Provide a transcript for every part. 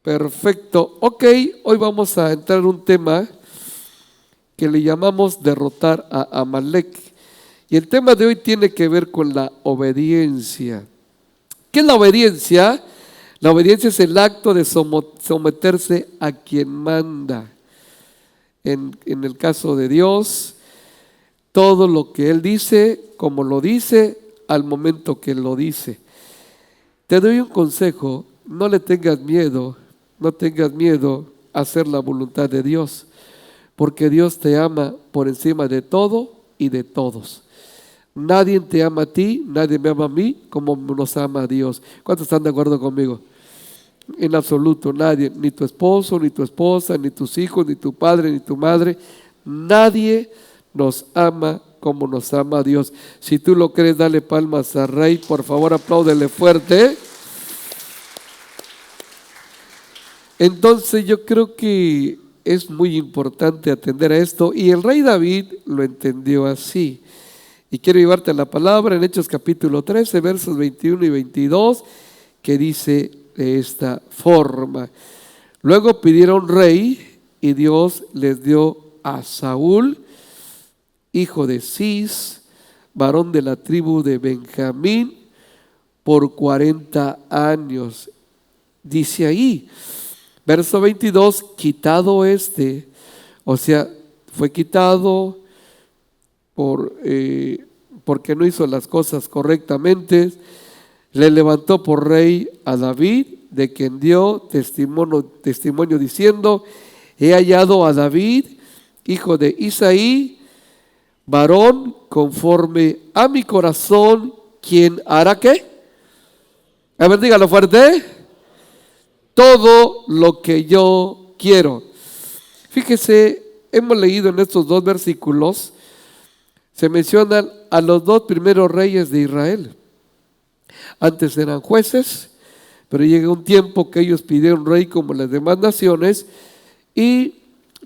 Perfecto. Ok, hoy vamos a entrar en un tema que le llamamos derrotar a Amalek. Y el tema de hoy tiene que ver con la obediencia. ¿Qué es la obediencia? La obediencia es el acto de someterse a quien manda. En el caso de Dios, todo lo que Él dice, como lo dice, al momento que lo dice. Te doy un consejo, no le tengas miedo, no tengas miedo a hacer la voluntad de Dios, porque Dios te ama por encima de todo y de todos. Nadie te ama a ti, nadie me ama a mí como nos ama a Dios. ¿Cuántos están de acuerdo conmigo? En absoluto, nadie, ni tu esposo, ni tu esposa, ni tus hijos, ni tu padre, ni tu madre, nadie nos ama como nos ama Dios. Si tú lo crees, dale palmas al Rey, por favor, apláudele fuerte. Entonces yo creo que es muy importante atender a esto, y el rey David lo entendió así. Y quiero llevarte a la palabra en Hechos capítulo 13, versos 21 y 22, que dice de esta forma: luego pidieron rey, y Dios les dio a Saúl, hijo de Cis, varón de la tribu de Benjamín, por 40 años. Dice ahí, verso 22, quitado o sea, fue quitado porque no hizo las cosas correctamente, le levantó por rey a David, de quien dio testimonio diciendo: he hallado a David, hijo de Isaí, varón conforme a mi corazón, quien hará ¿qué? A ver, dígalo fuerte. Todo lo que yo quiero. Fíjese, hemos leído en estos dos versículos, se mencionan a los dos primeros reyes de Israel. Antes eran jueces, pero llega un tiempo que ellos pidieron rey como las demás naciones, y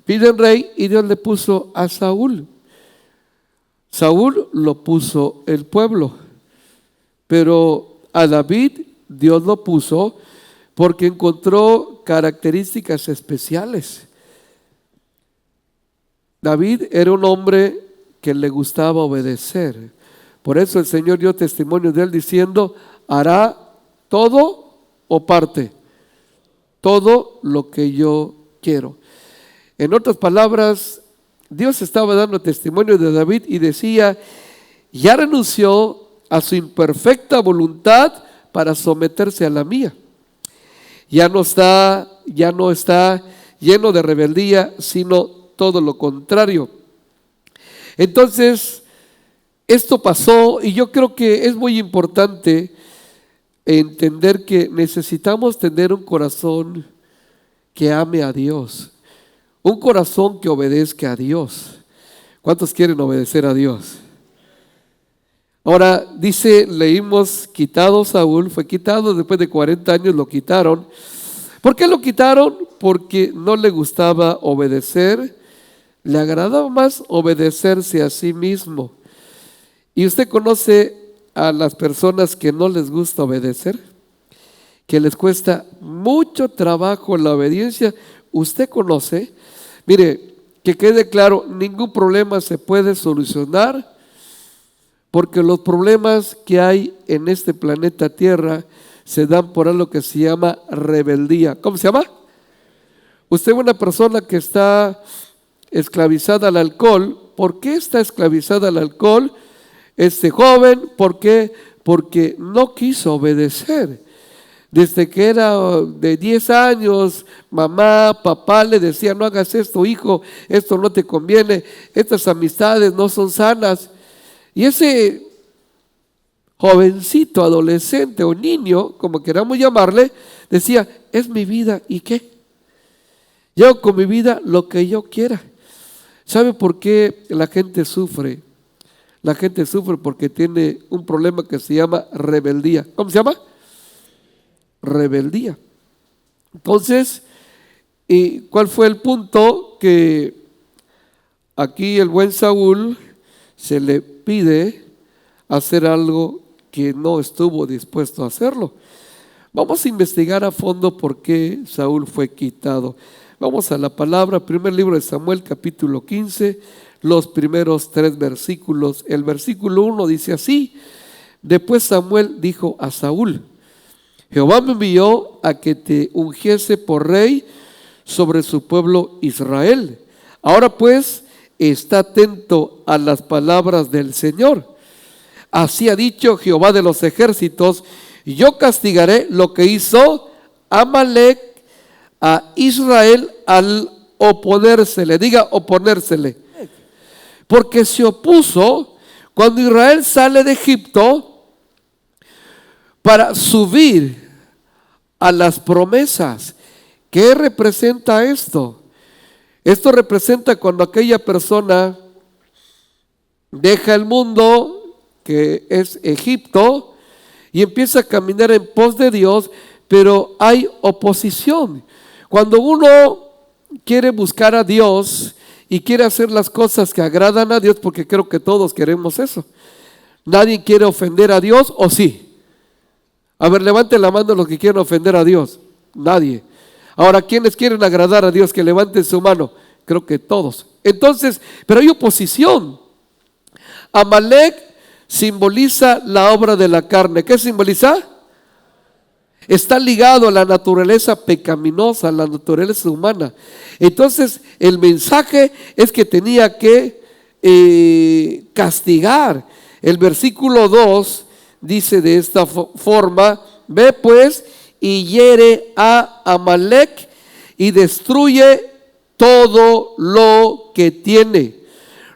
piden rey, y Dios le puso a Saúl. Saúl lo puso el pueblo, pero a David Dios lo puso porque encontró características especiales. David era un hombre que le gustaba obedecer. Por eso el Señor dio testimonio de él diciendo: hará todo o parte, todo lo que yo quiero. En otras palabras, Dios estaba dando testimonio de David y decía: ya renunció a su imperfecta voluntad para someterse a la mía. Ya no está lleno de rebeldía, sino todo lo contrario. Entonces, esto pasó, y yo creo que es muy importante entender que necesitamos tener un corazón que ame a Dios, un corazón que obedezca a Dios. ¿Cuántos quieren obedecer a Dios? Ahora dice, leímos, quitado Saúl, fue quitado después de 40 años, lo quitaron. ¿Por qué lo quitaron? Porque no le gustaba obedecer, le agradaba más obedecerse a sí mismo. ¿Y usted conoce a las personas que no les gusta obedecer? Que les cuesta mucho trabajo la obediencia. ¿Usted conoce? Mire, que quede claro, ningún problema se puede solucionar, porque los problemas que hay en este planeta Tierra se dan por algo que se llama rebeldía. ¿Cómo se llama? Usted es una persona que está esclavizada al alcohol. ¿Por qué está esclavizada al alcohol? Este joven, ¿por qué? Porque no quiso obedecer. Desde que era de 10 años, mamá, papá le decía: no hagas esto, hijo, esto no te conviene, estas amistades no son sanas. Y ese jovencito, adolescente o niño, como queramos llamarle, decía: es mi vida, ¿y qué? Yo hago con mi vida lo que yo quiera. ¿Sabe por qué la gente sufre? La gente sufre porque tiene un problema que se llama rebeldía. ¿Cómo se llama? Rebeldía. Entonces, ¿y cuál fue el punto? Que aquí el buen Saúl se le pide hacer algo que no estuvo dispuesto a hacerlo. Vamos a investigar a fondo por qué Saúl fue quitado. Vamos a la palabra, primer libro de Samuel, capítulo 15, los primeros 3 versículos. El versículo 1 dice así: después Samuel dijo a Saúl: Jehová me envió a que te ungiese por rey sobre su pueblo Israel. Ahora pues, está atento a las palabras del Señor. Así ha dicho Jehová de los ejércitos: yo castigaré lo que hizo Amalec a Israel al oponérsele. Diga, oponérsele. Porque se opuso cuando Israel sale de Egipto para subir a las promesas. ¿Qué representa esto? Esto representa cuando aquella persona deja el mundo, que es Egipto, y empieza a caminar en pos de Dios, pero hay oposición. Cuando uno quiere buscar a Dios y quiere hacer las cosas que agradan a Dios, porque creo que todos queremos eso. Nadie quiere ofender a Dios, ¿o sí? A ver, levanten la mano los que quieren ofender a Dios. Nadie. Ahora, ¿quiénes quieren agradar a Dios? Que levanten su mano. Creo que todos. Entonces, pero hay oposición. Amalec simboliza la obra de la carne. ¿Qué simboliza? Está ligado a la naturaleza pecaminosa, a la naturaleza humana. Entonces, el mensaje es que tenía que castigar. El versículo 2 dice de esta forma: ve pues y hiere a Amalec y destruye todo lo que tiene.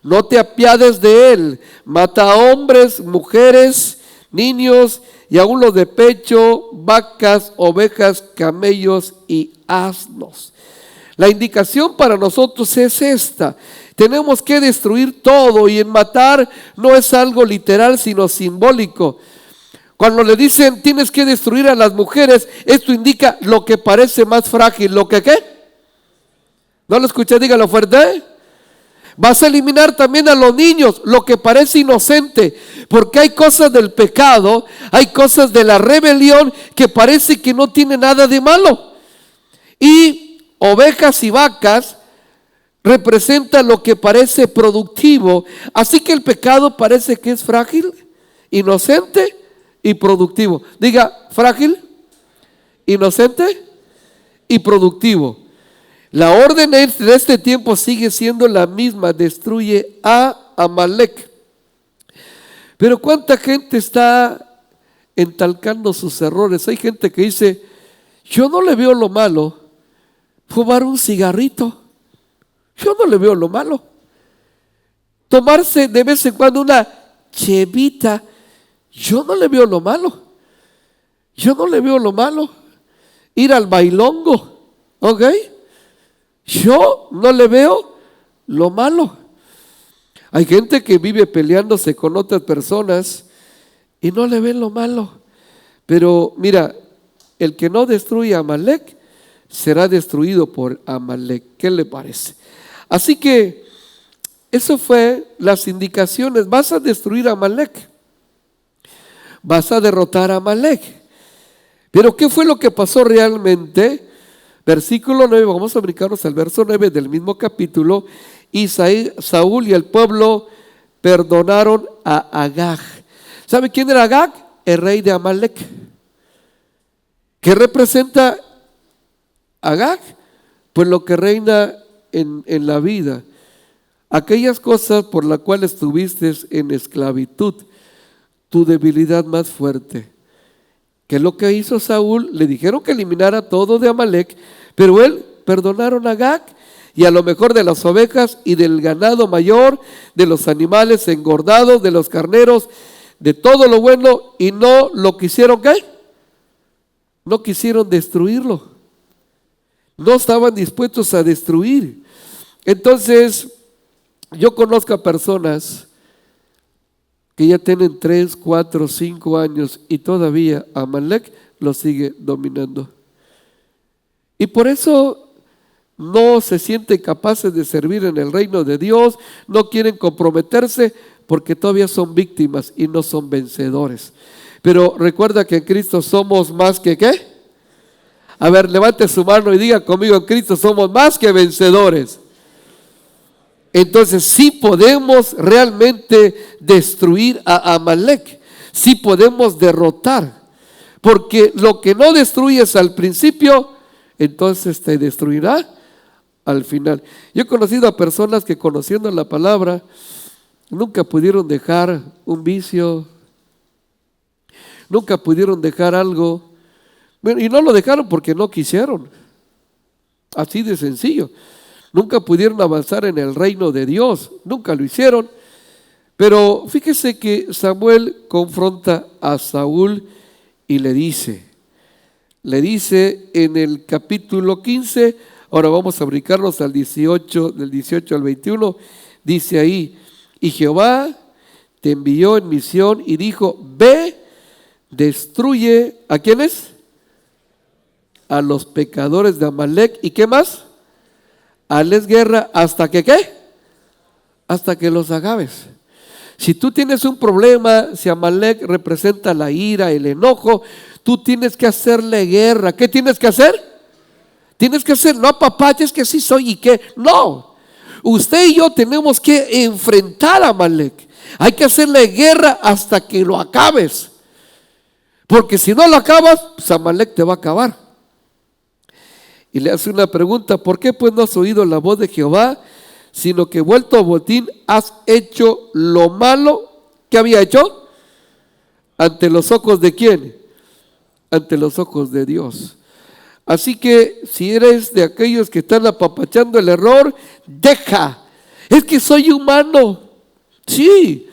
No te apiades de él. Mata a hombres, mujeres, niños y aún los de pecho, vacas, ovejas, camellos y asnos. La indicación para nosotros es esta: tenemos que destruir todo, y en matar no es algo literal sino simbólico. Cuando le dicen tienes que destruir a las mujeres, esto indica lo que parece más frágil. ¿Lo que qué? ¿No lo escuché? Dígalo fuerte. Vas a eliminar también a los niños, lo que parece inocente, porque hay cosas del pecado, hay cosas de la rebelión que parece que no tiene nada de malo. Y ovejas y vacas representan lo que parece productivo. Así que el pecado parece que es frágil, inocente y productivo. Diga, frágil, inocente y productivo. La orden de este tiempo sigue siendo la misma: destruye a Amalec. Pero ¿cuánta gente está entalcando sus errores? Hay gente que dice: yo no le veo lo malo fumar un cigarrito, yo no le veo lo malo. Tomarse de vez en cuando una chevita, yo no le veo lo malo. Yo no le veo lo malo. Ir al bailongo, ¿ok? Yo no le veo lo malo. Hay gente que vive peleándose con otras personas y no le ven lo malo. Pero mira, el que no destruye a Amalec será destruido por Amalec. ¿Qué le parece? Así que eso fue las indicaciones. Vas a destruir a Amalec, vas a derrotar a Amalec. Pero ¿qué fue lo que pasó realmente? Versículo 9, vamos a brincarnos al verso 9 del mismo capítulo. Y Saúl y el pueblo perdonaron a Agag. ¿Sabe quién era Agag? El rey de Amalec. ¿Qué representa Agag? Pues lo que reina en la vida. Aquellas cosas por las cuales estuviste en esclavitud, tu debilidad más fuerte. ¿Qué es lo que hizo Saúl? Le dijeron que eliminara todo de Amalec, pero él perdonaron a Agag, y a lo mejor de las ovejas y del ganado mayor, de los animales engordados, de los carneros, de todo lo bueno, y no lo quisieron, ¿qué? No quisieron destruirlo. No estaban dispuestos a destruir. Entonces, yo conozco a personas que ya tienen 3, 4, 5 años y todavía Amalec lo sigue dominando. Y por eso no se sienten capaces de servir en el reino de Dios, no quieren comprometerse porque todavía son víctimas y no son vencedores. Pero recuerda que en Cristo somos más que ¿qué? A ver, levante su mano y diga conmigo: en Cristo somos más que vencedores. Entonces sí podemos realmente destruir a Amalek, sí podemos derrotar, porque lo que no destruyes al principio, entonces te destruirá al final. Yo he conocido a personas que, conociendo la palabra, nunca pudieron dejar un vicio, nunca pudieron dejar algo, y no lo dejaron porque no quisieron, así de sencillo. Nunca pudieron avanzar en el reino de Dios, nunca lo hicieron. Pero fíjese que Samuel confronta a Saúl y le dice en el capítulo 15, ahora vamos a brincarnos al 18, del 18 al 21, dice ahí: y Jehová te envió en misión y dijo: ve, destruye, ¿a quiénes? A los pecadores de Amalek. ¿Y qué más? Hazles guerra hasta que ¿qué? Hasta que los acabes. Si tú tienes un problema, si Amalek representa la ira, el enojo, tú tienes que hacerle guerra. ¿Qué tienes que hacer? Tienes que hacer, no apapaches que sí soy y que no. Usted y yo tenemos que enfrentar a Amalek. Hay que hacerle guerra hasta que lo acabes. Porque si no lo acabas, pues Amalek te va a acabar. Y le hace una pregunta: ¿por qué pues no has oído la voz de Jehová, sino que vuelto a botín has hecho lo malo que había hecho? ¿Ante los ojos de quién? Ante los ojos de Dios. Así que si eres de aquellos que están apapachando el error, deja. Es que soy humano, sí,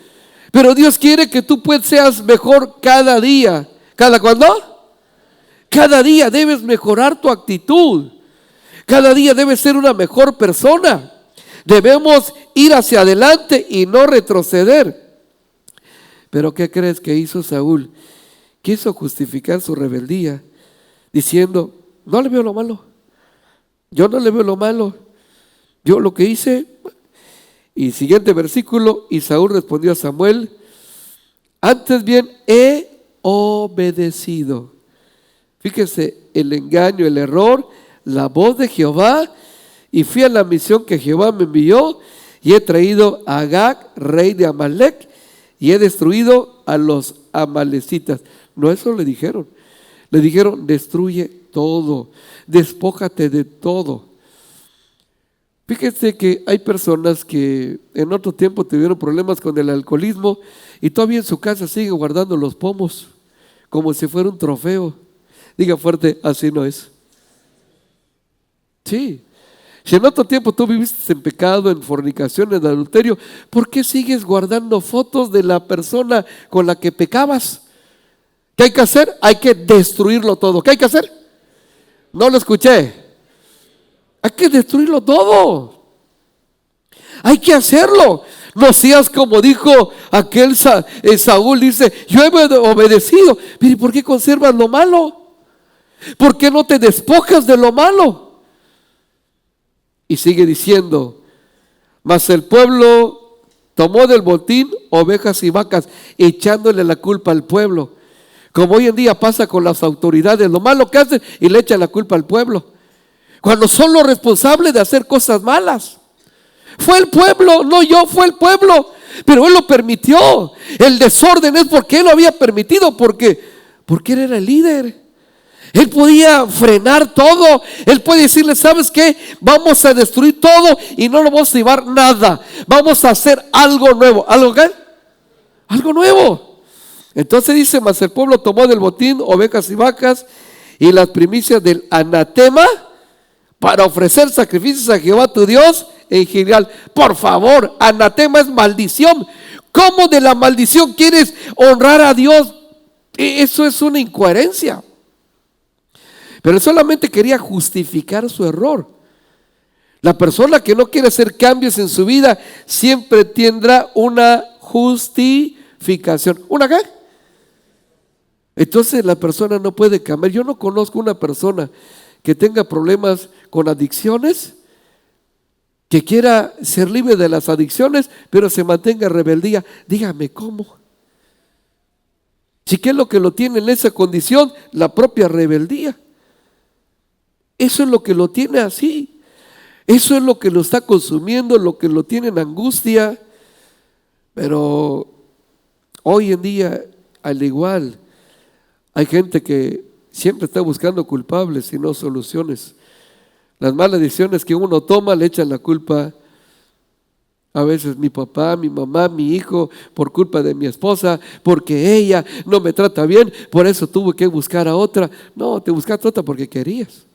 pero Dios quiere que tú seas mejor cada día. ¿Cada cuándo? Cada día debes mejorar tu actitud. Cada día debes ser una mejor persona. Debemos ir hacia adelante y no retroceder. Pero ¿qué crees que hizo Saúl? Quiso justificar su rebeldía diciendo: no le veo lo malo. Yo no le veo lo malo. Yo lo que hice. Y siguiente versículo: y Saúl respondió a Samuel: antes bien he obedecido. Fíjese el engaño, el error, la voz de Jehová, y fui a la misión que Jehová me envió, y he traído a Agag, rey de Amalek, y he destruido a los amalecitas. No, eso le dijeron. Le dijeron: destruye todo, despójate de todo. Fíjese que hay personas que en otro tiempo tuvieron problemas con el alcoholismo y todavía en su casa sigue guardando los pomos como si fuera un trofeo. Diga fuerte: así no es. Sí. Si en otro tiempo tú viviste en pecado, en fornicación, en adulterio, ¿por qué sigues guardando fotos de la persona con la que pecabas? ¿Qué hay que hacer? Hay que destruirlo todo. ¿Qué hay que hacer? No lo escuché. Hay que destruirlo todo. Hay que hacerlo. No seas como dijo aquel Saúl, dice: yo he obedecido. Pero ¿por qué conservas lo malo? ¿Por qué no te despojas de lo malo? Y sigue diciendo: mas el pueblo tomó del botín ovejas y vacas, echándole la culpa al pueblo. Como hoy en día pasa con las autoridades, lo malo que hacen y le echan la culpa al pueblo, cuando son los responsables de hacer cosas malas. Fue el pueblo, no yo, fue el pueblo, pero él lo permitió. El desorden es porque él lo había permitido, porque él era el líder. Él podía frenar todo. Él puede decirle: ¿sabes qué? Vamos a destruir todo y no nos vamos a llevar nada. Vamos a hacer algo nuevo. ¿Algo qué? Algo nuevo. Entonces dice: mas el pueblo tomó del botín ovejas y vacas y las primicias del anatema para ofrecer sacrificios a Jehová tu Dios en Gilgal. Por favor, anatema es maldición. ¿Cómo de la maldición quieres honrar a Dios? Eso es una incoherencia. Pero él solamente quería justificar su error. La persona que no quiere hacer cambios en su vida siempre tendrá una justificación. ¿Una qué? Entonces la persona no puede cambiar. Yo no conozco una persona que tenga problemas con adicciones, que quiera ser libre de las adicciones, pero se mantenga en rebeldía. Dígame, ¿cómo? Si qué es lo que lo tiene en esa condición, la propia rebeldía. Eso es lo que lo tiene así. Eso es lo que lo está consumiendo, lo que lo tiene en angustia. Pero hoy en día, al igual, hay gente que siempre está buscando culpables y no soluciones. Las malas decisiones que uno toma le echan la culpa a veces mi papá, mi mamá, mi hijo, por culpa de mi esposa, porque ella no me trata bien, por eso tuve que buscar a otra. No, te buscaste a otra porque querías.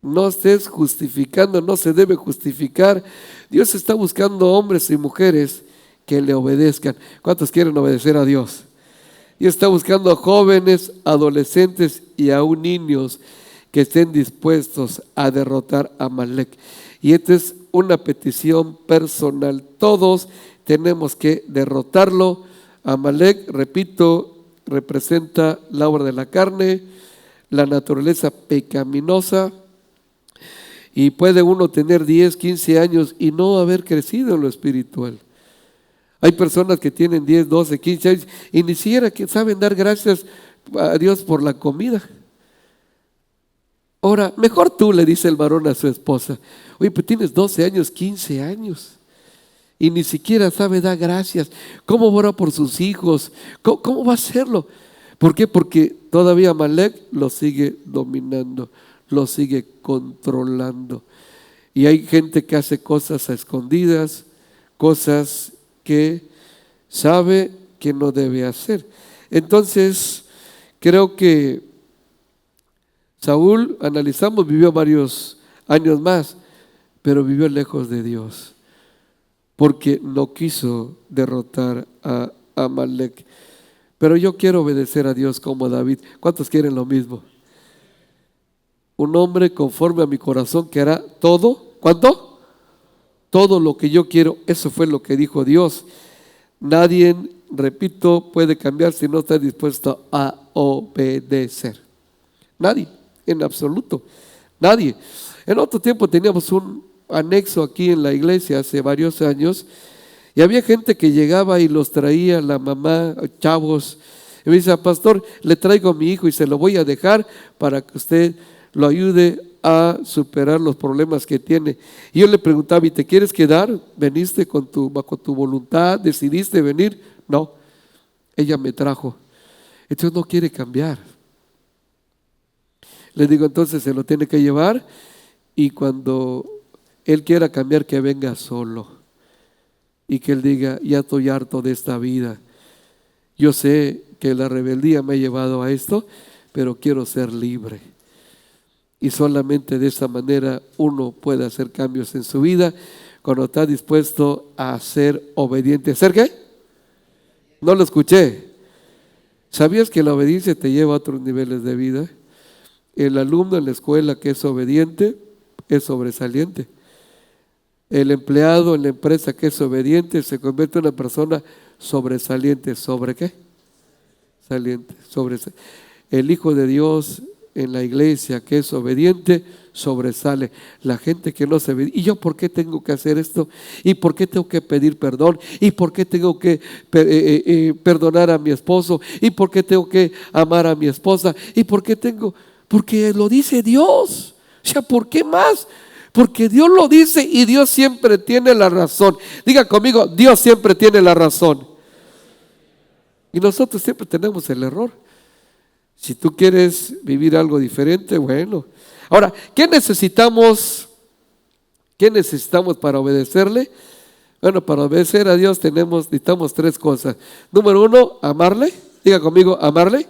No estés justificando, no se debe justificar. Dios está buscando hombres y mujeres que le obedezcan. ¿Cuántos quieren obedecer a Dios? Dios está buscando a jóvenes, adolescentes y aún niños que estén dispuestos a derrotar a Amalek. Y esta es una petición personal. Todos tenemos que derrotarlo. Amalek, repito, representa la obra de la carne, la naturaleza pecaminosa. Y puede uno tener 10, 15 años y no haber crecido en lo espiritual. Hay personas que tienen 10, 12, 15 años y ni siquiera que saben dar gracias a Dios por la comida. Ahora, mejor tú, le dice el varón a su esposa. Oye, pues tienes 12 años, 15 años y ni siquiera sabe dar gracias. ¿Cómo ora por sus hijos? ¿Cómo va a hacerlo? ¿Por qué? Porque todavía Amalek lo sigue dominando, lo sigue controlando. Y hay gente que hace cosas a escondidas, cosas que sabe que no debe hacer. Entonces, creo que Saúl, analizamos, vivió varios años más, pero vivió lejos de Dios, porque no quiso derrotar a Amalek. Pero yo quiero obedecer a Dios como David. ¿Cuántos quieren lo mismo? Un hombre conforme a mi corazón que hará todo. ¿Cuánto? Todo lo que yo quiero. Eso fue lo que dijo Dios. Nadie, repito, puede cambiar si no está dispuesto a obedecer. Nadie, en absoluto. Nadie. En otro tiempo teníamos un anexo aquí en la iglesia hace varios años y había gente que llegaba y los traía, la mamá, chavos, y me dice, pastor, le traigo a mi hijo y se lo voy a dejar para que usted lo ayude a superar los problemas que tiene. Y yo le preguntaba, ¿y te quieres quedar? ¿Veniste bajo tu voluntad? ¿Decidiste venir? No, ella me trajo. Entonces no quiere cambiar. Le digo, entonces se lo tiene que llevar y cuando él quiera cambiar, que venga solo y que él diga, ya estoy harto de esta vida. Yo sé que la rebeldía me ha llevado a esto, pero quiero ser libre. Y solamente de esa manera uno puede hacer cambios en su vida cuando está dispuesto a ser obediente. ¿Ser qué? No lo escuché. ¿Sabías que la obediencia te lleva a otros niveles de vida? El alumno en la escuela que es obediente es sobresaliente. El empleado en la empresa que es obediente se convierte en una persona sobresaliente. ¿Sobre qué? Saliente. El Hijo de Dios en la iglesia que es obediente sobresale. La gente que no se obedece, ¿y yo por qué tengo que hacer esto? ¿Y por qué tengo que pedir perdón? ¿Y por qué tengo que perdonar a mi esposo? ¿Y por qué tengo que amar a mi esposa? ¿Y por qué tengo? Porque lo dice Dios. O sea, ¿por qué más? Porque Dios lo dice y Dios siempre tiene la razón. Diga conmigo, Dios siempre tiene la razón. Y nosotros siempre tenemos el error. Si tú quieres vivir algo diferente, bueno. Ahora, ¿qué necesitamos? ¿Qué necesitamos para obedecerle? Bueno, para obedecer a Dios necesitamos tres cosas. Número uno, amarle. Diga conmigo, amarle,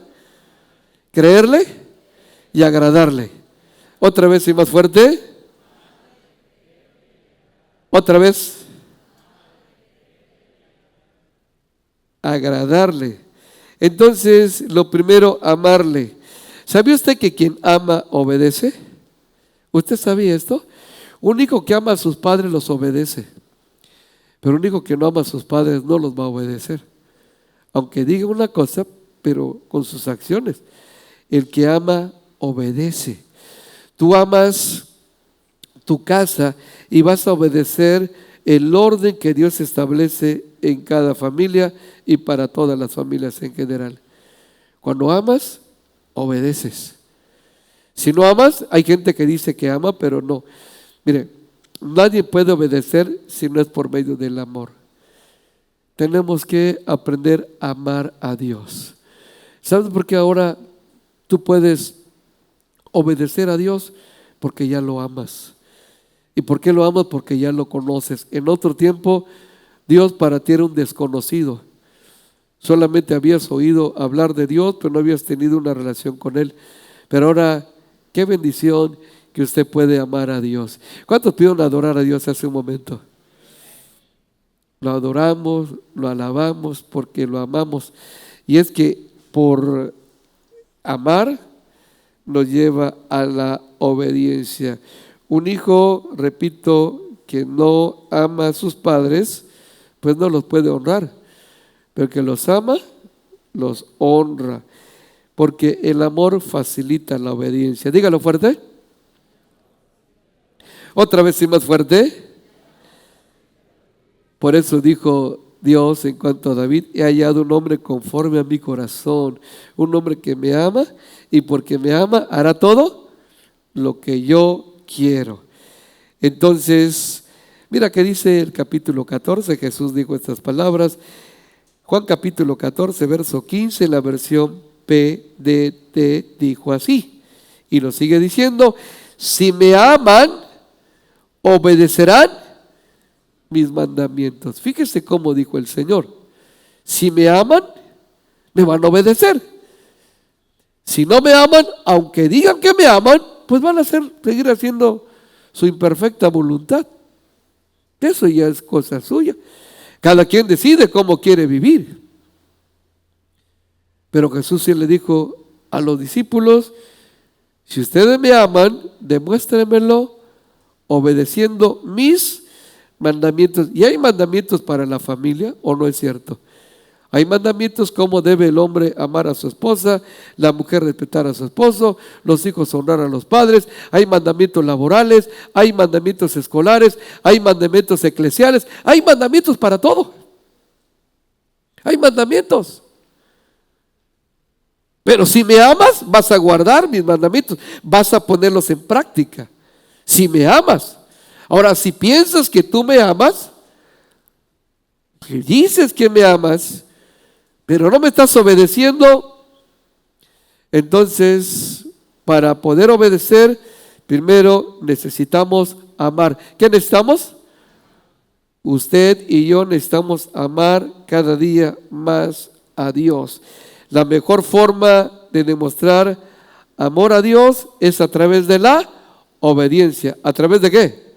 creerle y agradarle. Otra vez y más fuerte. Otra vez. Agradarle. Entonces, lo primero, amarle. ¿Sabía usted que quien ama obedece? ¿Usted sabía esto? Un hijo que ama a sus padres los obedece, pero un hijo que no ama a sus padres no los va a obedecer. Aunque diga una cosa, pero con sus acciones. El que ama obedece. Tú amas tu casa y vas a obedecer el orden que Dios establece en cada familia y para todas las familias en general. Cuando amas, obedeces. Si no amas, hay gente que dice que ama, pero no. Mire, nadie puede obedecer si no es por medio del amor. Tenemos que aprender a amar a Dios. ¿Sabes por qué ahora tú puedes obedecer a Dios? Porque ya lo amas. ¿Y por qué lo amas? Porque ya lo conoces. En otro tiempo, Dios para ti era un desconocido. Solamente habías oído hablar de Dios, pero no habías tenido una relación con Él. Pero ahora, qué bendición que usted puede amar a Dios. ¿Cuántos pidieron adorar a Dios hace un momento? Lo adoramos, lo alabamos porque lo amamos. Y es que por amar nos lleva a la obediencia. Un hijo, repito, que no ama a sus padres, pues no los puede honrar. Pero que los ama, los honra. Porque el amor facilita la obediencia. Dígalo fuerte. Otra vez y más fuerte. Por eso dijo Dios en cuanto a David: he hallado un hombre conforme a mi corazón, un hombre que me ama, y porque me ama hará todo lo que yo quiero. Entonces, mira que dice el capítulo 14, Jesús dijo estas palabras. Juan capítulo 14, verso 15, la versión PDT dijo así, y lo sigue diciendo: si me aman, obedecerán mis mandamientos. Fíjese cómo dijo el Señor: si me aman, me van a obedecer. Si no me aman, aunque digan que me aman, pues van a seguir haciendo su imperfecta voluntad. Eso ya es cosa suya. Cada quien decide cómo quiere vivir. Pero Jesús sí le dijo a los discípulos: si ustedes me aman, demuéstrenmelo obedeciendo mis mandamientos. ¿Y hay mandamientos para la familia o no es cierto? Hay mandamientos como debe el hombre amar a su esposa, la mujer respetar a su esposo, los hijos honrar a los padres. Hay mandamientos laborales, hay mandamientos escolares, hay mandamientos eclesiales, hay mandamientos para todo. Hay mandamientos. Pero si me amas, vas a guardar mis mandamientos, vas a ponerlos en práctica. Si me amas. Ahora, si piensas que tú me amas, si dices que me amas, pero no me estás obedeciendo, entonces, para poder obedecer, primero necesitamos amar. ¿Qué necesitamos? Usted y yo necesitamos amar cada día más a Dios. La mejor forma de demostrar amor a Dios es a través de la obediencia. ¿A través de qué?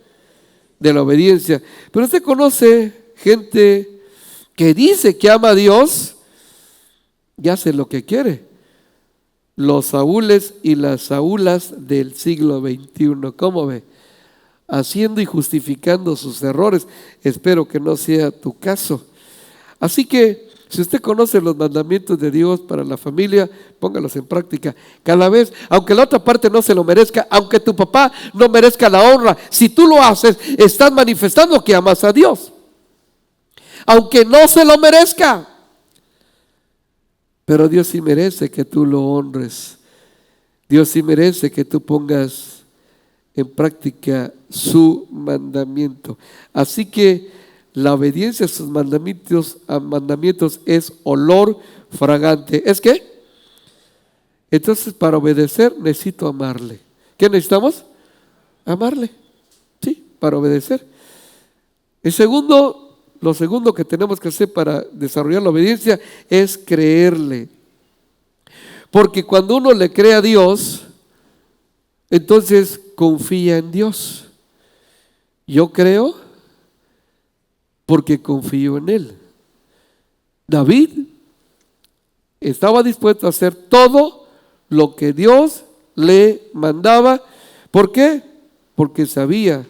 De la obediencia. Pero usted conoce gente que dice que ama a Dios y hace lo que quiere. Los Saúles y las Saúlas del siglo XXI, ¿cómo ve? Haciendo y justificando sus errores. Espero que no sea tu caso. Así que, si usted conoce los mandamientos de Dios para la familia, póngalos en práctica. Cada vez, aunque la otra parte no se lo merezca, aunque tu papá no merezca la honra, si tú lo haces, estás manifestando que amas a Dios. Aunque no se lo merezca. Pero Dios sí merece que tú lo honres. Dios sí merece que tú pongas en práctica su mandamiento. Así que la obediencia a sus mandamientos es olor fragante. ¿Es qué? Entonces, para obedecer necesito amarle. ¿Qué necesitamos? Amarle. Sí, para obedecer. Lo segundo que tenemos que hacer para desarrollar la obediencia es creerle. Porque cuando uno le cree a Dios, entonces confía en Dios. Yo creo porque confío en Él. David estaba dispuesto a hacer todo lo que Dios le mandaba. ¿Por qué? Porque sabía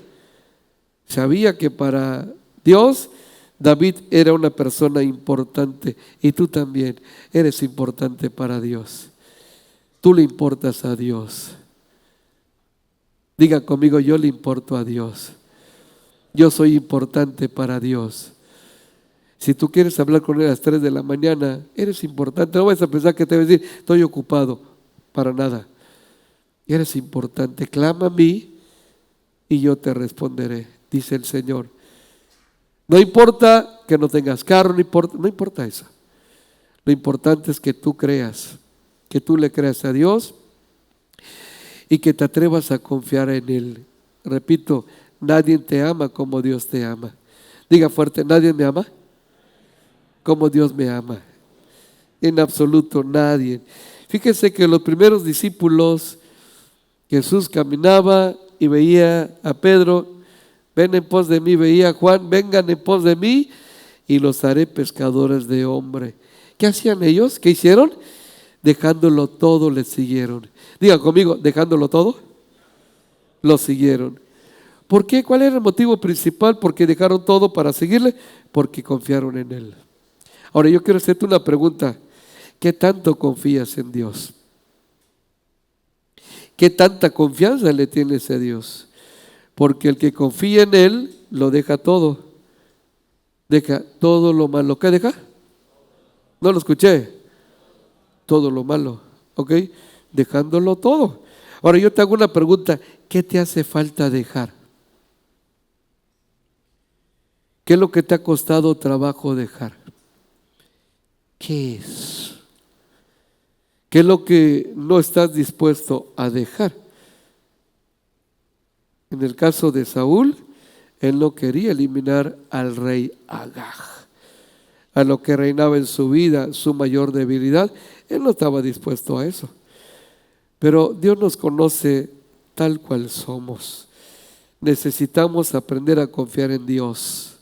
que para Dios David era una persona importante, y tú también eres importante para Dios. Tú le importas a Dios. Diga conmigo: yo le importo a Dios. Yo soy importante para Dios. Si tú quieres hablar con él a las 3 de la mañana, eres importante. No vayas a pensar que te va a decir, estoy ocupado. Para nada. Eres importante. Clama a mí y yo te responderé, dice el Señor. No importa que no tengas carro, no importa eso. Lo importante es que tú creas, que tú le creas a Dios y que te atrevas a confiar en Él. Repito, nadie te ama como Dios te ama. Diga fuerte, nadie me ama como Dios me ama. En absoluto, nadie. Fíjese que los primeros discípulos, Jesús caminaba y veía a Pedro, ven en pos de mí, veía a Juan, vengan en pos de mí y los haré pescadores de hombre. ¿Qué hacían ellos? ¿Qué hicieron? Dejándolo todo, les siguieron. Digan conmigo, dejándolo todo, lo siguieron. ¿Por qué? ¿Cuál era el motivo principal? ¿Por qué dejaron todo para seguirle? Porque confiaron en Él. Ahora yo quiero hacerte una pregunta. ¿Qué tanto confías en Dios? ¿Qué tanta confianza le tienes a Dios? Porque el que confía en Él, lo deja todo. Deja todo lo malo. ¿Qué deja? No lo escuché. Todo lo malo. ¿Ok? Dejándolo todo. Ahora yo te hago una pregunta. ¿Qué te hace falta dejar? ¿Qué es lo que te ha costado trabajo dejar? ¿Qué es? ¿Qué es lo que no estás dispuesto a dejar? En el caso de Saúl, él no quería eliminar al rey Agag, a lo que reinaba en su vida, su mayor debilidad. Él no estaba dispuesto a eso. Pero Dios nos conoce tal cual somos. Necesitamos aprender a confiar en Dios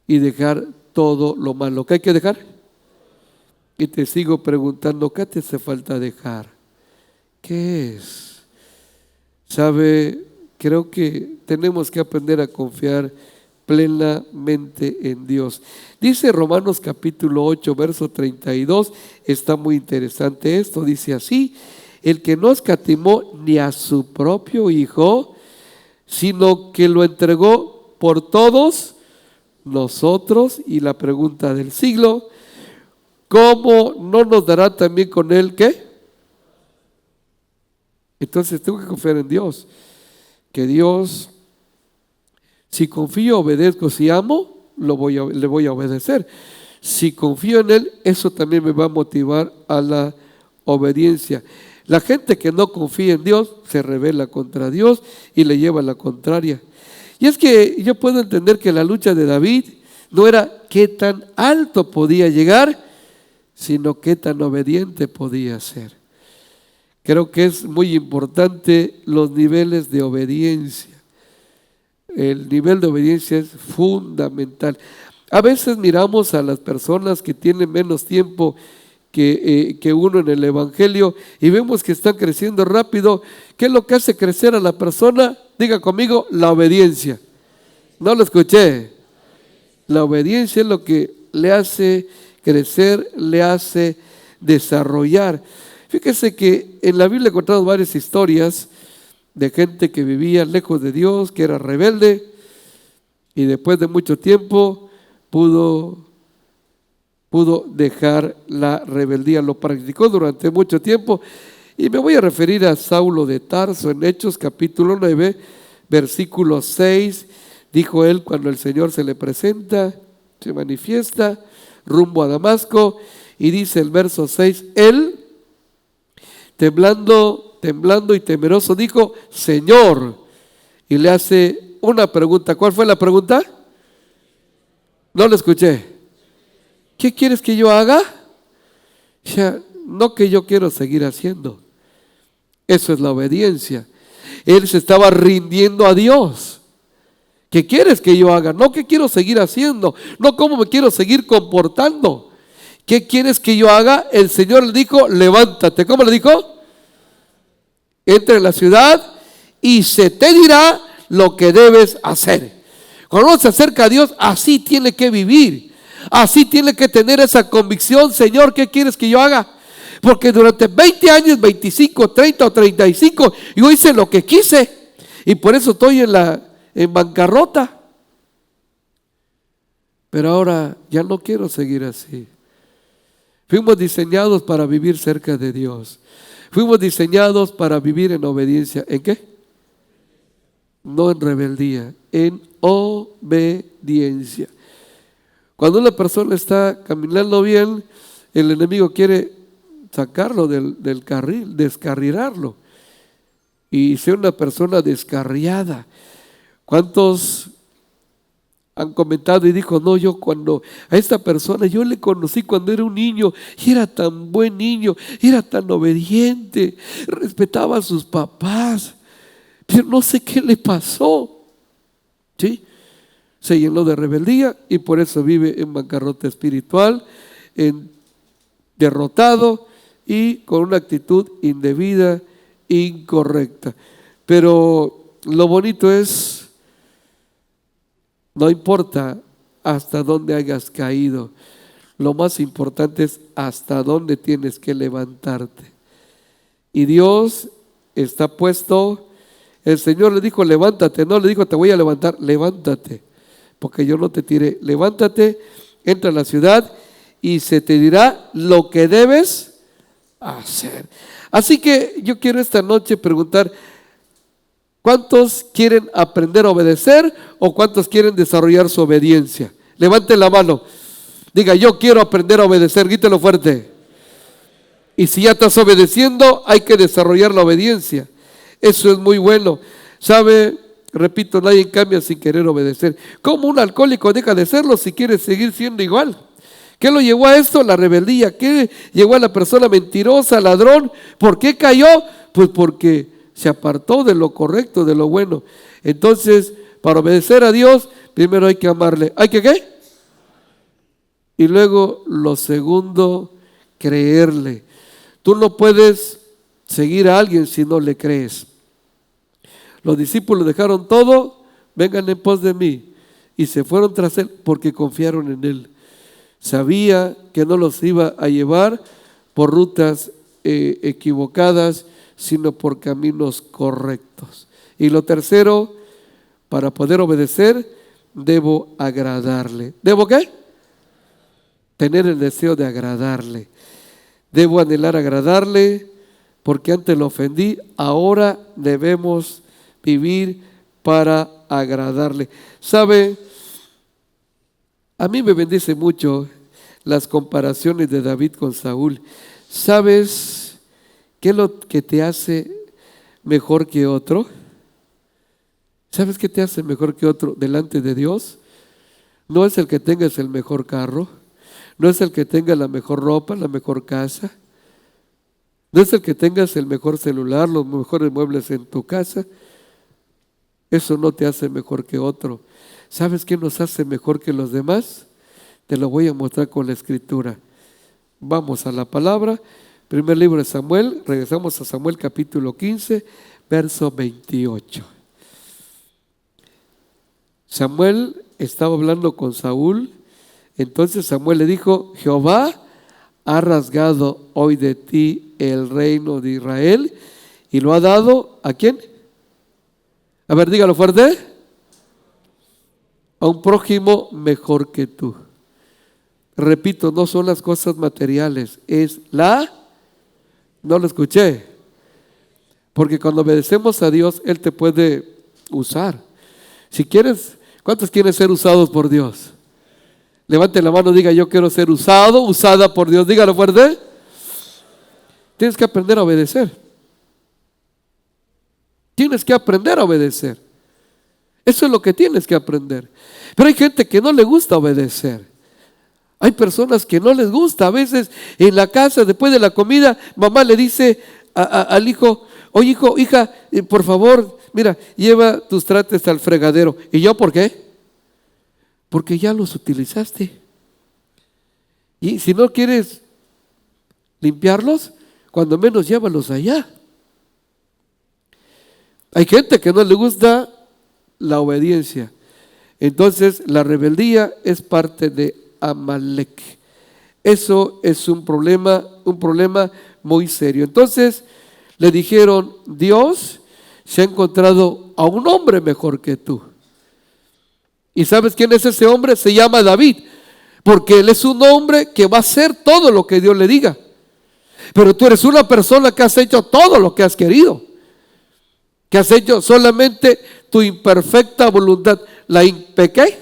y dejar todo lo malo. ¿Qué hay que dejar? Y te sigo preguntando, ¿qué te hace falta dejar? ¿Qué es? ¿Sabe? Creo que tenemos que aprender a confiar plenamente en Dios. Dice Romanos capítulo 8, verso 32, está muy interesante esto, dice así: el que no escatimó ni a su propio Hijo, sino que lo entregó por todos nosotros. Y la pregunta del siglo: ¿cómo no nos dará también con Él qué? Entonces tengo que confiar en Dios. Que Dios, si confío, obedezco. Si amo, le voy a obedecer. Si confío en Él, eso también me va a motivar a la obediencia. La gente que no confía en Dios se rebela contra Dios y le lleva a la contraria. Y es que yo puedo entender que la lucha de David no era qué tan alto podía llegar, sino qué tan obediente podía ser. Creo que es muy importante los niveles de obediencia. El nivel de obediencia es fundamental. A veces miramos a las personas que tienen menos tiempo que uno en el Evangelio y vemos que están creciendo rápido. ¿Qué es lo que hace crecer a la persona? Diga conmigo, la obediencia. No lo escuché. La obediencia es lo que le hace crecer, le hace desarrollar. Fíjese que en la Biblia encontramos varias historias de gente que vivía lejos de Dios, que era rebelde, y después de mucho tiempo pudo dejar la rebeldía. Lo practicó durante mucho tiempo, y me voy a referir a Saulo de Tarso. En Hechos capítulo 9, versículo 6, dijo él cuando el Señor se le presenta, se manifiesta rumbo a Damasco, y dice el verso 6, él temblando y temeroso dijo, Señor, y le hace una pregunta. ¿Cuál fue la pregunta? No lo escuché. ¿Qué quieres que yo haga? Ya, no que yo quiero seguir haciendo. Eso es la obediencia. Él se estaba rindiendo a Dios. ¿Qué quieres que yo haga? No que quiero seguir haciendo, no cómo me quiero seguir comportando. ¿Qué quieres que yo haga? El Señor le dijo, levántate. ¿Cómo le dijo? Entra en la ciudad y se te dirá lo que debes hacer. Cuando uno se acerca a Dios, así tiene que vivir. Así tiene que tener esa convicción. Señor, ¿qué quieres que yo haga? Porque durante 20 años, 25, 30 o 35, yo hice lo que quise. Y por eso estoy en bancarrota. pero ahora ya no quiero seguir así. Fuimos diseñados para vivir cerca de Dios. Fuimos diseñados para vivir en obediencia. ¿En qué? No en rebeldía, en obediencia. Cuando una persona está caminando bien, el enemigo quiere sacarlo del carril, descarrilarlo y ser una persona descarriada. ¿Cuántos han comentado y dijo, no, yo cuando a esta persona yo le conocí cuando era un niño y era tan buen niño, era tan obediente, respetaba a sus papás, pero no sé qué le pasó? ¿Sí? Se llenó de rebeldía y por eso vive en bancarrota espiritual, derrotado y con una actitud indebida, incorrecta. Pero lo bonito es, no importa hasta dónde hayas caído, lo más importante es hasta dónde tienes que levantarte. Y Dios está puesto, el Señor le dijo levántate, no le dijo te voy a levantar, levántate, porque yo no te tiré, levántate, entra a la ciudad y se te dirá lo que debes hacer. Así que yo quiero esta noche preguntar, ¿cuántos quieren aprender a obedecer o cuántos quieren desarrollar su obediencia? Levanten la mano, diga yo quiero aprender a obedecer, grítelo fuerte. Y si ya estás obedeciendo, hay que desarrollar la obediencia. Eso es muy bueno. ¿Sabe? Repito, nadie cambia sin querer obedecer. ¿Cómo un alcohólico deja de serlo si quiere seguir siendo igual? ¿Qué lo llevó a esto? La rebeldía. ¿Qué llevó a la persona mentirosa, ladrón? ¿Por qué cayó? Pues porque se apartó de lo correcto, de lo bueno. Entonces, para obedecer a Dios, primero hay que amarle. ¿Hay que qué? Y luego, lo segundo, creerle. Tú no puedes seguir a alguien si no le crees. Los discípulos dejaron todo, vengan en pos de mí. Y se fueron tras él porque confiaron en él. Sabía que no los iba a llevar por rutas equivocadas, sino por caminos correctos. Y lo tercero, para poder obedecer, debo agradarle. ¿Debo qué? Tener el deseo de agradarle. Debo anhelar agradarle, porque antes lo ofendí, ahora debemos vivir para agradarle. ¿Sabe? A mí me bendice mucho las comparaciones de David con Saúl. ¿Sabes qué es lo que te hace mejor que otro? ¿Sabes qué te hace mejor que otro delante de Dios? No es el que tengas el mejor carro, no es el que tenga la mejor ropa, la mejor casa, no es el que tengas el mejor celular, los mejores muebles en tu casa. Eso no te hace mejor que otro. ¿Sabes qué nos hace mejor que los demás? Te lo voy a mostrar con la escritura. Vamos a la palabra. Primer libro de Samuel. Regresamos a Samuel capítulo 15, verso 28. Samuel estaba hablando con Saúl. Entonces Samuel le dijo, Jehová ha rasgado hoy de ti el reino de Israel y lo ha dado ¿a quién? A ver, dígalo fuerte. A un prójimo mejor que tú. Repito, no son las cosas materiales, es no lo escuché. Porque cuando obedecemos a Dios, Él te puede usar. Si quieres, ¿cuántos quieren ser usados por Dios? Levante la mano, diga yo quiero ser usado, usada por Dios. Dígalo fuerte. Tienes que aprender a obedecer. Tienes que aprender a obedecer. Eso es lo que tienes que aprender. Pero hay gente que no le gusta obedecer. Hay personas que no les gusta. A veces en la casa, después de la comida, mamá le dice al hijo, oye hijo, hija, por favor, mira, lleva tus trastes al fregadero. ¿Y yo por qué? Porque ya los utilizaste. Y si no quieres limpiarlos, cuando menos llévalos allá. Hay gente que no le gusta la obediencia. Entonces la rebeldía es parte de Amalek. Eso es un problema muy serio. Entonces le dijeron, Dios se ha encontrado a un hombre mejor que tú. ¿Y sabes quién es ese hombre? Se llama David, porque él es un hombre que va a hacer todo lo que Dios le diga. Pero tú eres una persona que has hecho todo lo que has querido, que has hecho solamente tu imperfecta voluntad. ¿La ¿qué?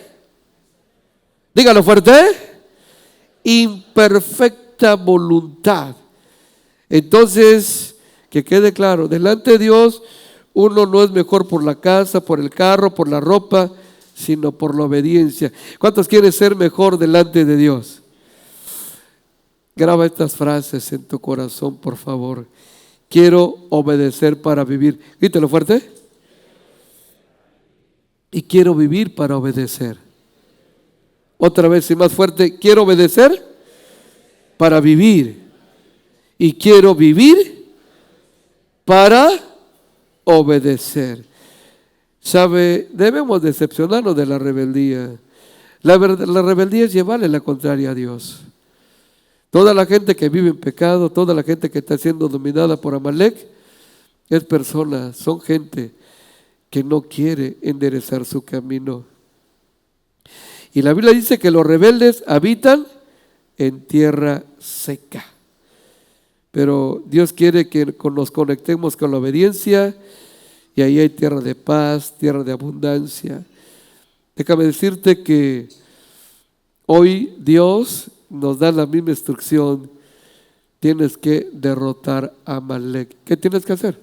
Dígalo fuerte. Imperfecta voluntad. Entonces, que quede claro, delante de Dios uno no es mejor por la casa, por el carro, por la ropa, sino por la obediencia. ¿Cuántos quieren ser mejor delante de Dios? Graba estas frases en tu corazón, por favor. Quiero obedecer para vivir. Grítelo fuerte. Y quiero vivir para obedecer. Otra vez y más fuerte. Quiero obedecer para vivir. Y quiero vivir para obedecer. ¿Sabe? Debemos decepcionarnos de la rebeldía. La rebeldía es llevarle la contraria a Dios. Toda la gente que vive en pecado, toda la gente que está siendo dominada por Amalek, es personas, son gente que no quiere enderezar su camino. Y la Biblia dice que los rebeldes habitan en tierra seca. Pero Dios quiere que nos conectemos con la obediencia y ahí hay tierra de paz, tierra de abundancia. Déjame decirte que hoy Dios nos da la misma instrucción. Tienes que derrotar a Amalek. ¿Qué tienes que hacer?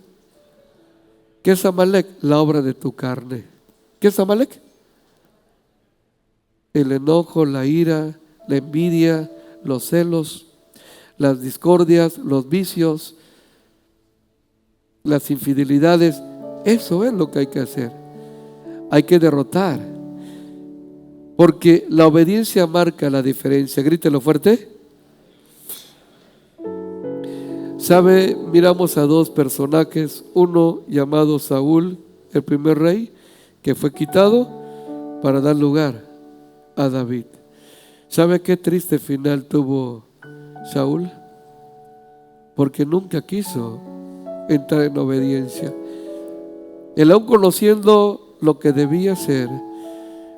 ¿Qué es Amalek? La obra de tu carne. ¿Qué es Amalek? El enojo, la ira, la envidia, los celos, las discordias, los vicios, las infidelidades. Eso es lo que hay que hacer. Hay que derrotar. Porque la obediencia marca la diferencia. Grítelo fuerte. ¿Sabe? Miramos a dos personajes. Uno llamado Saúl, el primer rey, que fue quitado para dar lugar a David. ¿Sabe qué triste final tuvo Saúl? Porque nunca quiso entrar en obediencia. Él, aún conociendo lo que debía hacer,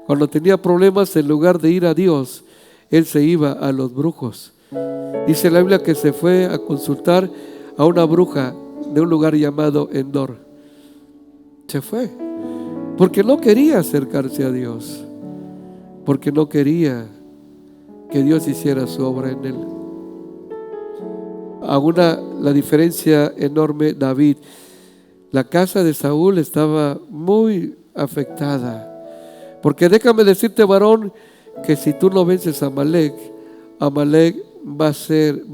cuando tenía problemas, en lugar de ir a Dios, él se iba a los brujos. Dice la Biblia que se fue a consultar a una bruja de un lugar llamado Endor. Se fue porque no quería acercarse a Dios, porque no quería que Dios hiciera su obra en él. Aún la diferencia enorme, David. La casa de Saúl estaba muy afectada. Porque déjame decirte, varón, que si tú no vences a Amalek, Amalek va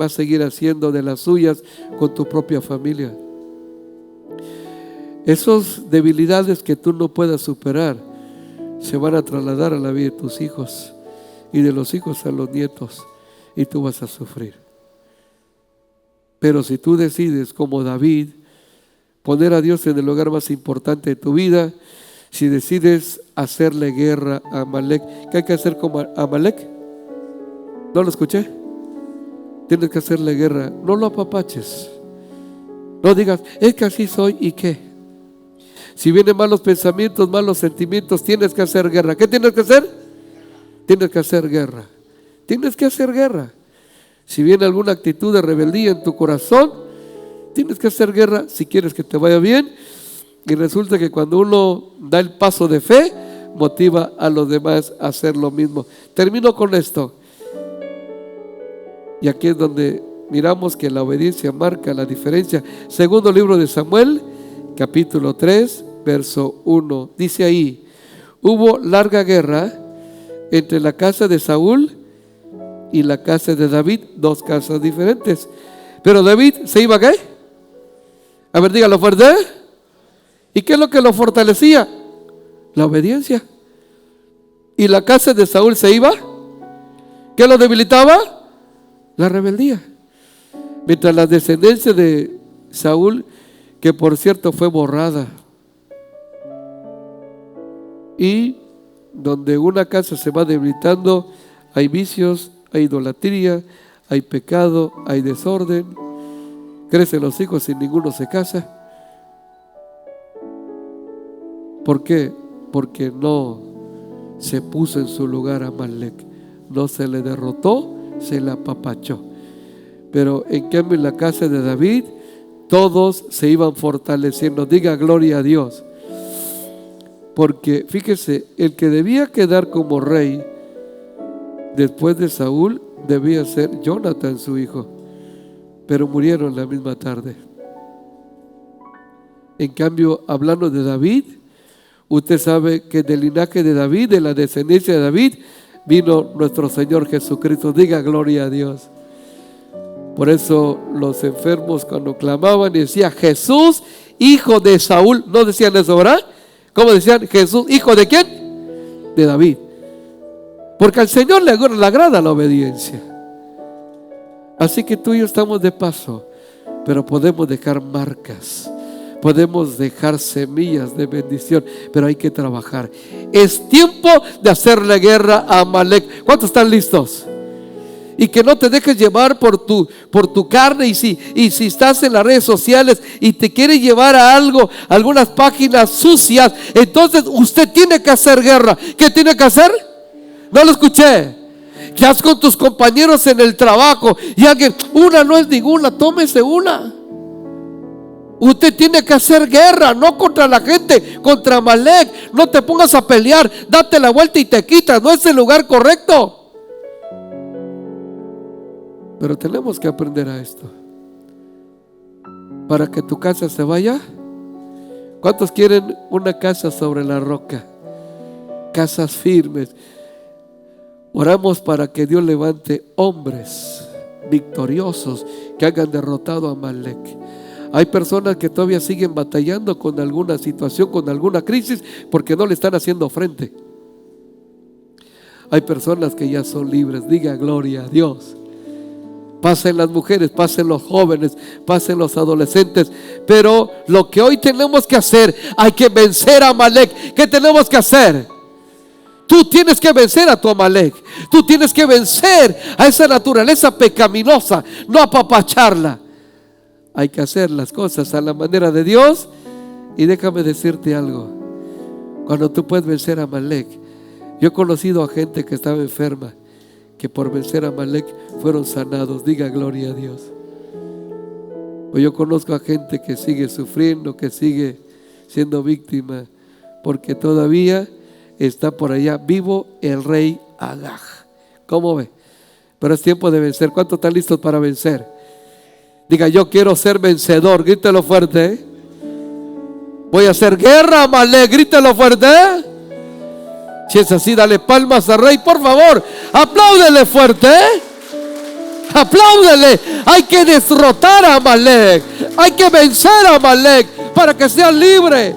a seguir haciendo de las suyas con tu propia familia. Esas debilidades que tú no puedas superar se van a trasladar a la vida de tus hijos y de los hijos a los nietos, y tú vas a sufrir. Pero si tú decides, como David, poner a Dios en el lugar más importante de tu vida, si decides hacerle guerra a Amalek, ¿qué hay que hacer con Amalek? ¿No lo escuché? Tienes que hacerle guerra. No lo apapaches. No digas, es que así soy, ¿y qué? Si vienen malos pensamientos, malos sentimientos, tienes que hacer guerra. ¿Qué tienes que hacer? Tienes que hacer guerra. Tienes que hacer guerra. Si viene alguna actitud de rebeldía en tu corazón, tienes que hacer guerra si quieres que te vaya bien. Y resulta que cuando uno da el paso de fe, motiva a los demás a hacer lo mismo. Termino con esto. Y aquí es donde miramos que la obediencia marca la diferencia. Segundo libro de Samuel, capítulo 3, verso 1. Dice ahí: hubo larga guerra entre la casa de Saúl y la casa de David, dos casas diferentes. Pero David se iba, ¿qué? A ver, dígalo fuerte. ¿Y qué es lo que lo fortalecía? La obediencia. ¿Y la casa de Saúl se iba? ¿Qué lo debilitaba? La rebeldía. Mientras la descendencia de Saúl, que por cierto fue borrada, y donde una casa se va debilitando, hay vicios, hay idolatría, hay pecado, hay desorden, crecen los hijos y ninguno se casa. ¿Por qué? Porque no se puso en su lugar a Amalek. No se le derrotó, se le apapachó. Pero en cambio en la casa de David todos se iban fortaleciendo. Diga gloria a Dios. Porque fíjese, el que debía quedar como rey después de Saúl debía ser Jonathan, su hijo, pero murieron la misma tarde. En cambio, hablando de David, usted sabe que del linaje de David, de la descendencia de David, vino nuestro Señor Jesucristo. Diga gloria a Dios. Por eso los enfermos cuando clamaban y decían Jesús, hijo de Saúl, no decían eso, ¿verdad? ¿Cómo decían? Jesús, hijo de ¿quién? De David. Porque al Señor le agrada la obediencia. Así que tú y yo estamos de paso, pero podemos dejar marcas, podemos dejar semillas de bendición, pero hay que trabajar. Es tiempo de hacerle guerra a Amalek. ¿Cuántos están listos? Y que no te dejes llevar por tu carne. Y si estás en las redes sociales y te quiere llevar a algo, algunas páginas sucias, entonces usted tiene que hacer guerra. ¿Qué tiene que hacer? No lo escuché. ¿Qué haces con tus compañeros en el trabajo? Y alguien, una no es ninguna, tómese una. Usted tiene que hacer guerra, no contra la gente, contra Amalek. No te pongas a pelear, date la vuelta y te quitas. No es el lugar correcto. Pero tenemos que aprender a esto. Para que tu casa se vaya. ¿Cuántos quieren una casa sobre la roca? Casas firmes. Oramos para que Dios levante hombres victoriosos que hayan derrotado a Amalek. Hay personas que todavía siguen batallando con alguna situación, con alguna crisis, porque no le están haciendo frente. Hay personas que ya son libres. Diga gloria a Dios. Pasen las mujeres, pasen los jóvenes, pasen los adolescentes. Pero lo que hoy tenemos que hacer, hay que vencer a Amalek. ¿Qué tenemos que hacer? Tú tienes que vencer a tu Amalek. Tú tienes que vencer a esa naturaleza pecaminosa, no apapacharla. Hay que hacer las cosas a la manera de Dios. Y déjame decirte algo. Cuando tú puedes vencer a Amalek, yo he conocido a gente que estaba enferma, que por vencer a Amalek fueron sanados. Diga gloria a Dios. O yo conozco a gente que sigue sufriendo, que sigue siendo víctima, porque todavía está por allá vivo el rey Agag. ¿Cómo ve? Pero es tiempo de vencer. ¿Cuántos están listos para vencer? Diga, yo quiero ser vencedor. Grítelo fuerte, ¿eh? Voy a hacer guerra a Amalek. Grítelo fuerte, ¿eh? Si es así, dale palmas al rey, por favor. Apláudele fuerte, ¿eh? Apláudele. Hay que derrotar a Amalek. Hay que vencer a Amalek para que seas libre.